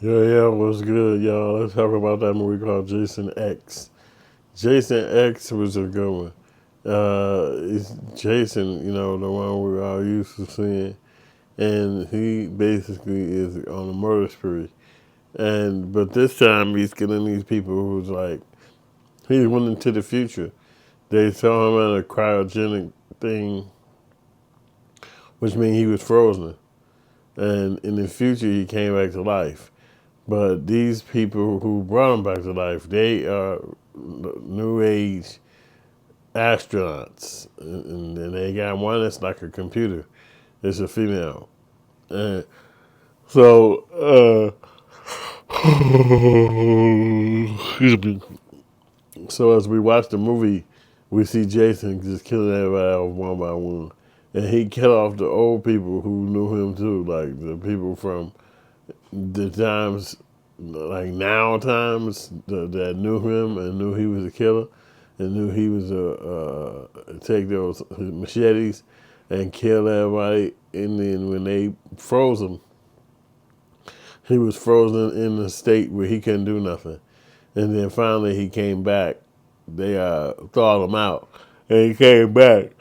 Yeah, what's good, y'all? Let's talk about that movie called Jason X. Jason X was a good one. It's Jason, the one we all used to seeing, and he basically is on a murder spree. But this time he's killing these people who's like he went into the future. They saw him at a cryogenic thing, which means he was frozen, and in the future he came back to life. But these people who brought him back to life, they are new age astronauts, and they got one that's like a computer. It's a female, and so excuse me. So as we watch the movie, we see Jason just killing everybody off one by one, and he killed off the old people who knew him too, like the people from the times, like now times that knew him and knew he was a killer and knew he was take those machetes and kill everybody. And then when they froze him, he was frozen in a state where he couldn't do nothing. And then finally he came back. They thawed him out, and he came back.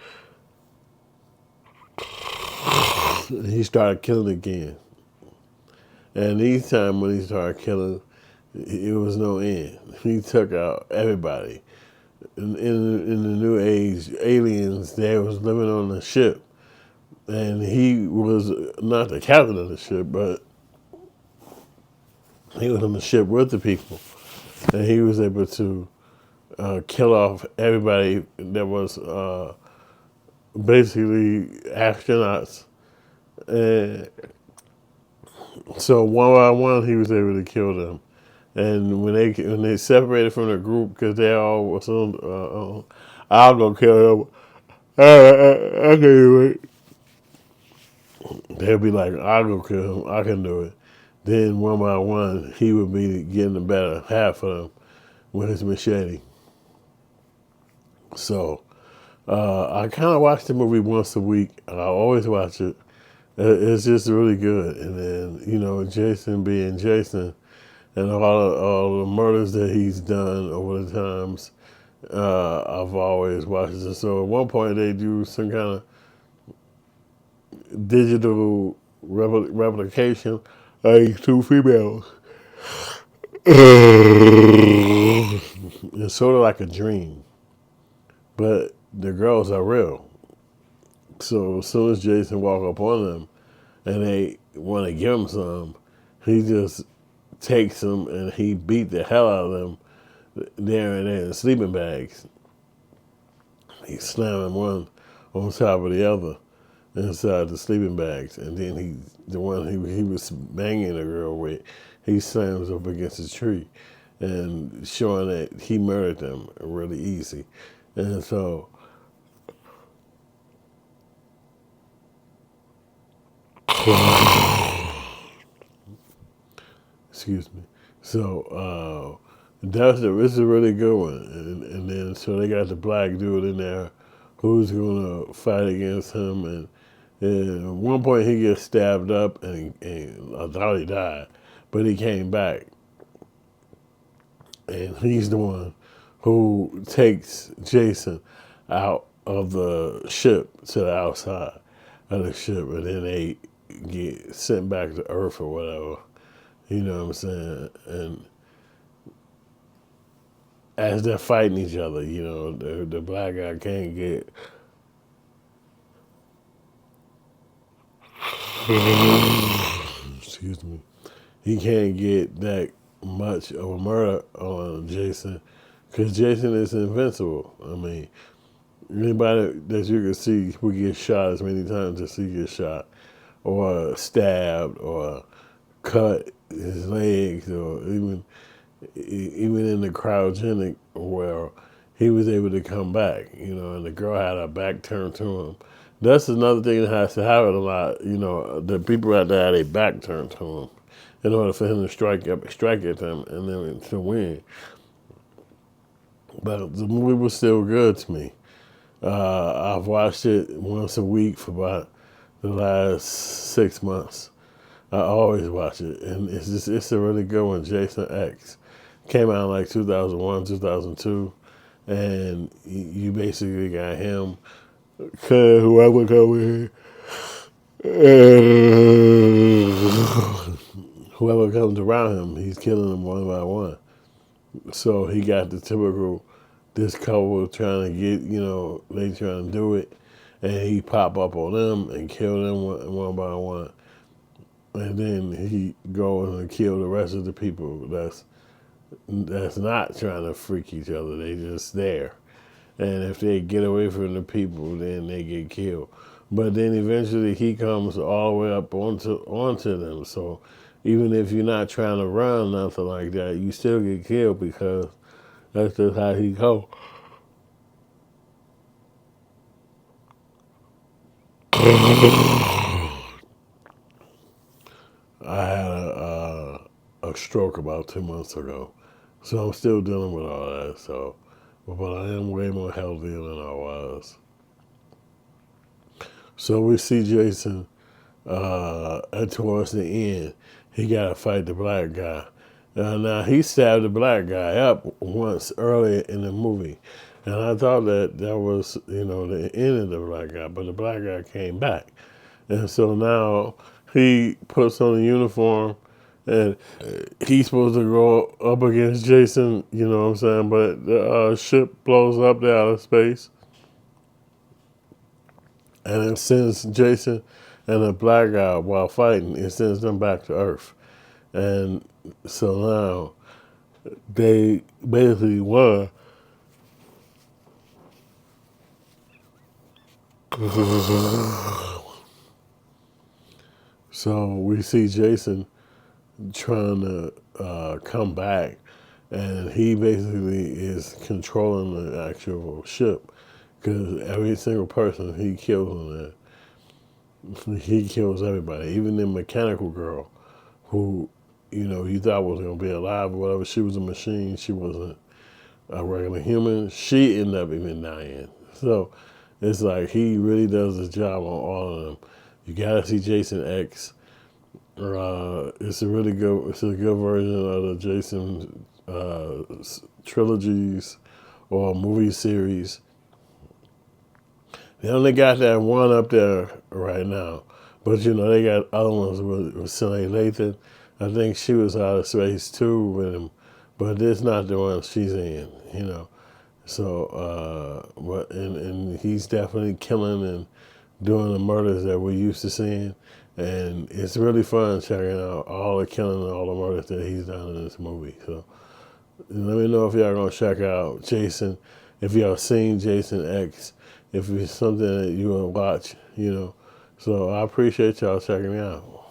And he started killing again. And each time when he started killing, it was no end. He took out everybody. In the new age, aliens, they was living on the ship. And he was not the captain of the ship, but he was on the ship with the people. And he was able to kill off everybody that was basically astronauts. And so one by one, he was able to kill them. And when they separated from the group, because they all was on, I'll go kill him. I can do it. They'll be like, I'll go kill him. I can do it. Then one by one, he would be getting the better half of them with his machete. So I kind of watch the movie once a week. I always watch it. It's just really good. And then Jason being Jason, and all the murders that he's done over the times, I've always watched it. So at one point they do some kind of digital replication, like two females. It's sort of like a dream, but the girls are real. So as soon as Jason walk up on them and they want to give him some, he just takes them and he beat the hell out of them there and there in sleeping bags. He slamming one on top of the other inside the sleeping bags, and then the one he was banging a girl with, he slams up against a tree, and showing that he murdered them really easy, and so excuse me. So it's a really good one, and then so they got the black dude in there, who's gonna fight against him, and at one point he gets stabbed up, and I thought he died, but he came back, and he's the one who takes Jason out of the ship to the outside of the ship, and then they get sent back to Earth or whatever. You know what I'm saying? And as they're fighting each other, the black guy can't get excuse me, he can't get that much of a murder on Jason because Jason is invincible. I mean, anybody that you can see will get shot as many times as he gets shot, or stabbed, or cut his legs, or even in the cryogenic world, he was able to come back. And the girl had her back turned to him. That's another thing that has to happen a lot. The people out there had their back turned to him in order for him to strike at them, and then to win. But the movie was still good to me. I've watched it once a week for about the last 6 months. I always watch it, and it's a really good one. Jason X came out in like 2001, 2002, and you basically got him, whoever come in, whoever comes around him, he's killing them one by one. So he got the typical, this couple trying to get, they trying to do it, and he pop up on them and kill them one by one, and then he goes and kill the rest of the people that's not trying to freak each other. They just there, and if they get away from the people, then they get killed. But then eventually he comes all the way up onto them. So even if you're not trying to run nothing like that, you still get killed because that's just how he go. I had a stroke about 2 months ago, so I'm still dealing with all that. So, but I am way more healthy than I was. So we see Jason towards the end. He got to fight the black guy. Now he stabbed the black guy up once earlier in the movie, and I thought that was the end of the black guy, but the black guy came back, and so now he puts on a uniform, and he's supposed to go up against Jason. You know what I'm saying? But the ship blows up to outer space, and it sends Jason and the black guy while fighting. It sends them back to Earth, and so now they basically won. So we see Jason trying to come back, and he basically is controlling the actual ship because every single person he kills on there, he kills everybody, even the mechanical girl who you thought was gonna be alive or whatever. She was a machine. She wasn't a regular human. She ended up even dying. So it's like he really does his job on all of them. You gotta see Jason X. It's a good version of the Jason trilogies or movie series. They only got that one up there right now, but they got other ones with Celine Lathan. I think she was out of space too with him, but it's not the one she's in. So, and he's definitely killing and doing the murders that we're used to seeing. And it's really fun checking out all the killing and all the murders that he's done in this movie. So let me know if y'all gonna check out Jason, if y'all seen Jason X, if it's something that you wanna watch. So I appreciate y'all checking me out.